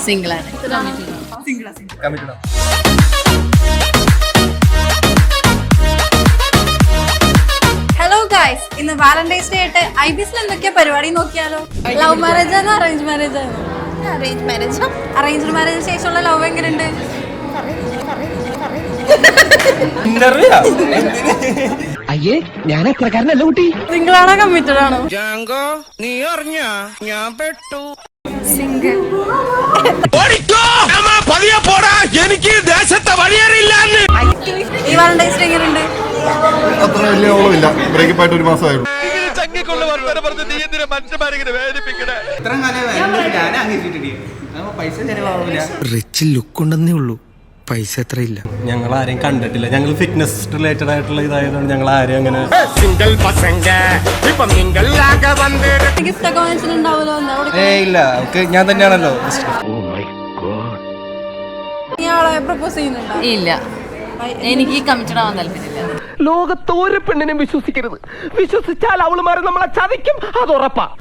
Single ആണ്. Hello guys, ഇന്ന് Valentine's day ആയിട്ട് ഐബിസിൽ എന്തൊക്കെയാ പരിപാടി നോക്കിയാലോ? ലവ് മാരേജ് ആണോ അറേഞ്ച് മാരേജ് ആണോ? അറേഞ്ച്ഡ് മാരേജിന് ശേഷമുള്ള ലവ് എങ്ങനെയുണ്ട്? അയ്യേ ഞാൻ അത്രക്കാരനല്ല കുട്ടി. സിംഗിൾ ആണോ കമ്മിറ്റഡ് ആണോ? നീ അറിഞ്ഞ ഞാൻ പെട്ടു. സിംഗിൾ. എനിക്ക് ദേശത്തെ വഴിയറിയില്ല. ഈ വാലന്റൈൻസ് ഡേ എങ്ങനെയുണ്ട്? അത്ര വലിയ ഓളമില്ല. ബ്രേക്കപ്പ് ആയിട്ട് ഒരു മാസമായിരുന്നു. റിച്ച് ലുക്ക് ഉണ്ടെന്നേ ഉള്ളൂ, പൈസ എത്ര ഇല്ല. ഞങ്ങൾ ആരെയും കണ്ടിട്ടില്ല. ഞങ്ങൾ ഫിറ്റ്നസ് റിലേറ്റഡ് ആയിട്ടുള്ള ഇതായതുകൊണ്ട് ഞങ്ങൾ ആരെയും അങ്ങനെ ഗിഫ്റ്റ് ഒക്കെ വാങ്ങിച്ചിട്ടുണ്ടാവുമല്ലോ. ഇല്ല. ഞാൻ തന്നെയാണല്ലോ. ഇയാളെ പ്രപ്പോസ് ചെയ്യുന്നുണ്ടോ? ഇല്ല, എനിക്ക് കമ്മിറ്റഡ് ആവാൻ താല്പര്യമില്ല. ലോകത്തോരെ പെണ്ണിനെ വിശ്വസിക്കരുത്. വിശ്വസിച്ചാൽ അവളുമാരെ നമ്മളെ ചതിക്കും, അത് ഉറപ്പാ.